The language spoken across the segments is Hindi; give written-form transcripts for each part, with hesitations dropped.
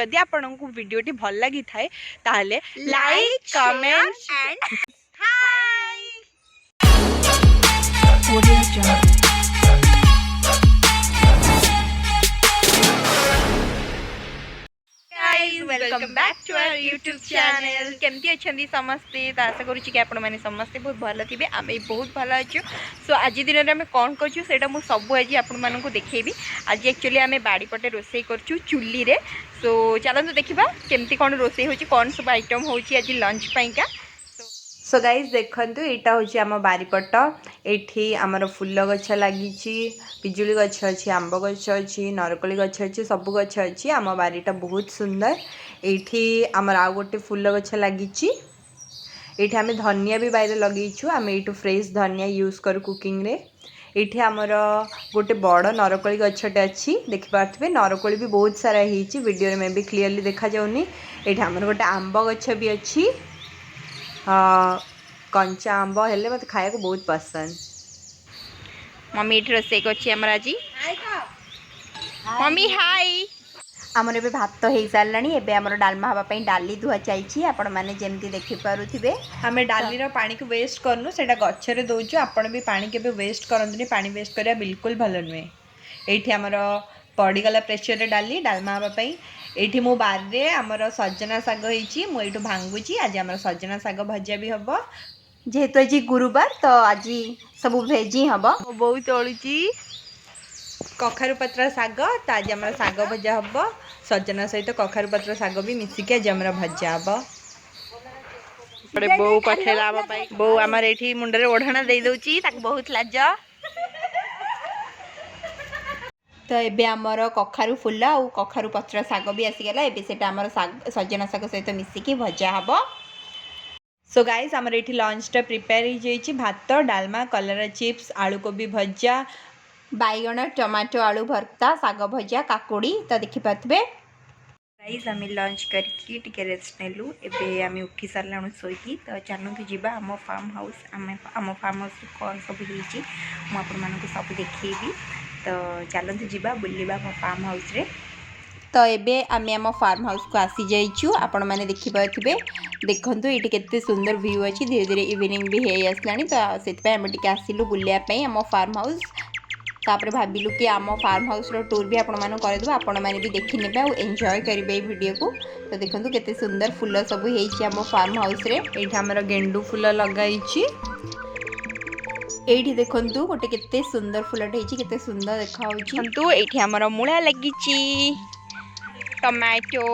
यदि आपको वीडियोटी भल लगी थाए ताहले like comment and hi welcome back to our YouTube channel केमती अच्छी समस्ते तो आशा करुँच कि आपण मैंने समस्ते बहुत भल थे आम बहुत भल अच्छु सो आज दिन में कौन करूँ से सब आज आपण देखी आज एक्चुअली आम बाड़ीपटे रोसे करूँ चुली रे सो चलते देखा केमती कौन रोसे हो कौन सब आइटम हो आज लंच पाइका सो गाइज देखु यहाँ हूँ आम बारीपट ये आमर फूल गछ लगी पिजुली गछ अच्छी आंब गछ अच्छी नरकोली गछ अच्छी सब गछ अच्छी आम बारीटा बहुत सुंदर ये आमर आउ गोटे फूल गछ लगी ये आम धनिया भी बाहर लगेचु आम यू फ्रेश धनिया यूज करूँ कुकिंग रे ये आमर गोटे बड़ नरकोली गछटे अच्छी देखिपे नरकोली भी बहुत सारा वीडियो में भी क्लीयरली देखा जाऊनी ये आमर गोटे आंब गछ भी अच्छी कंचा आंब हेल्ले मत खाया को बहुत पसंद मम्मी ये रोसे कर आज मम्मी हाय आमर ए भात हो सारा एमर डालमा हाँपाई डाली धुआ चाहिए आपण मैंने जमी देखिपे आम डालीर पानी को वेस्ट करूँ से गचरे दौचु आपण भी पानी के वेस्ट करते पानी वेस्ट करा बिल्कुल भल नुहे ये आमर पड़गला प्रेसर डाली डालमा हाँपाई ये मो बारे आमर सजना शाग होती भांगुची आज आम सजना शाग भजा भी हम जेहेतु आज गुरुवार तो आज सब भेज ही हम बहुत तलुची कखारु पत्र शाग तो आज आम शाग भजा हम सजना सहित कखारु पत्र शाग भी मिसिकी आज आम भजा हम बो पठेला बो आमर ये मुंडे ओढ़ना दे दौची बहुत लाज तो ये आमर कखारु फूल और कखारु पत्र शाग भी आसीगला एबे आमर सजना शाग सहित मिसिकी भजा हम सो गाइस आमर ये लंचटा प्रिपेयर हो जाइए भात डालमा कलरा चिप्स आलू कोबी भजा बैगण टमाटो आलू भर्ता शाग भजा काकुड़ी तो देखिपे गाइस आम लंच करके रेस्ट नेलु एबे आम उठी सारा शोकी तो चलते जावा आम फार्म हाउस आम फार्म हाउस कौन सब मुझे सब देखी तो चलते जावा बुलवा मो फार्म हाउस रे तो ये आम आम फार्म हाउस को आसी जाइछु आपण मैंने देखिपे देखु ये केते सुंदर व्यू अच्छी धीरे धीरे इवनिंग भी हो आसला तो से आम टे आसिलु बुलायापी आम फार्म हाउस तापर भाविलु कि आम फार्म हाउस रो टूर भी करदेबु आपण मैंने भी देखी नेबे और एंजॉय करेंगे ये वीडियो को तो देखु केते सुंदर फूल सब होती आम फार्म हाउस रे ये आमर गेंडू फूल लगाई एठी देखंतु गोटे केते सुंदर फूलटे होती केते सुंदर देखा ये आमर मूला लगी टमाटो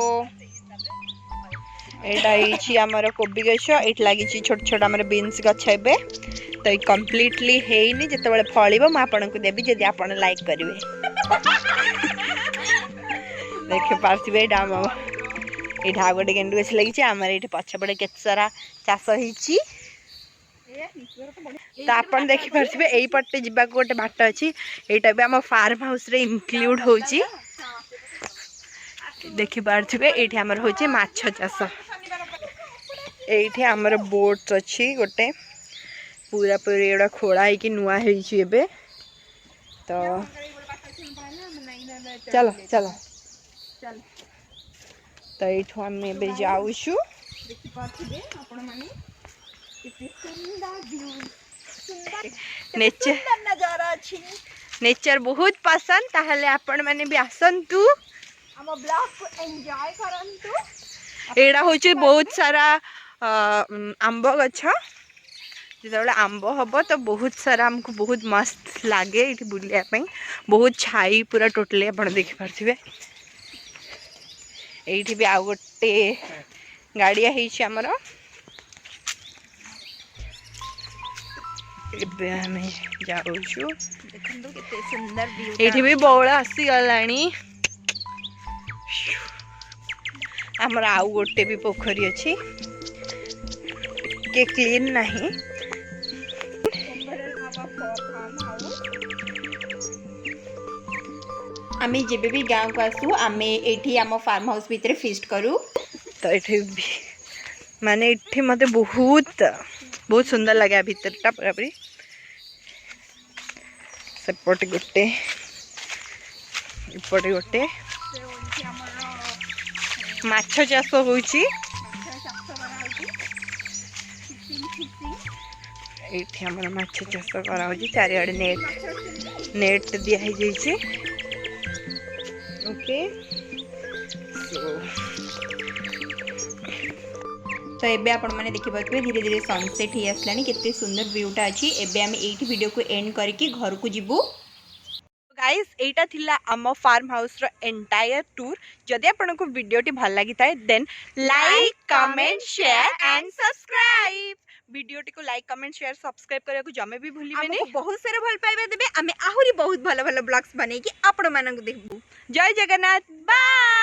यहाँ आमर कोबी गछ ये लगी छोट छोट आमर बीन्स गछ ए तो ये कम्प्लीटली हैनी जिते फल मुझे आपन को देवी जदि आप लाइक करेंगे देख पार्थे यहाँ गोटे गेंडू गछ लगी आमर ये पछपटे केते सारा चाष हो तो आप देखिपे यही पटे जावा गोटे बाट अच्छी यहाँ भी आम फार्म हाउस रे इनक्लूड हो देखिपे ये आमर हूँ माछ चाष ये आमर बोट अच्छी गोटे पूरा पूरा एड़ा खोड़ा है नुआ है तो चलो चलो तो ये आम ए जाऊँ नेचर बहुत पसंद ताहले आपण माने भी आसंतु हम ब्लॉग को एंजॉय करंतु एड़ा होची बहुत सारा आंब गछ जो आंब हम तो बहुत सारा आमको बहुत मस्त लगे ये बुलायापी बहुत छाई पूरा टोटली आप देखिपे ये भी आउ गोटे गाड़िया होमर जाऊँ ये भी बौल आसीगला आमर आउ गोटे भी पोखरी अच्छी के क्लीन नहीं आम जब भी गाँव को आसू आम ये आम फार्म हाउस भितर फिस्ट करूँ तो ये माने ये मत बहुत बहुत सुंदर लगे भितरटा पूरा पूरी सेपटे गोटे इपटे गोटे माछ चाष होउची एठी हमर माछ चाष करा होची चारिआडे नेट दिया है जाइए ओके तो एबे आपण माने देखि पाथबे धीरे धीरे सनसेट ही आसलानी केते सुंदर व्यूटा अछि एबे हम एठी वीडियो को एंड करके घर को जिबू गाइस एटा थिला आम फार्म हाउस रो एंटायर टूर जदि आपन को वीडियोटी भल लागि थाए then like comment share and subscribe वीडियोटी को लाइक कमेंट शेयर सब्सक्राइब करिया को जमे भी भूलिबे नै बहुत सारे भल पाइबा देबे आमे आहुरी बहुत भलो भलो ब्लॉग्स बनै कि आपण मानन को देखबू जय जगन्नाथ बाय।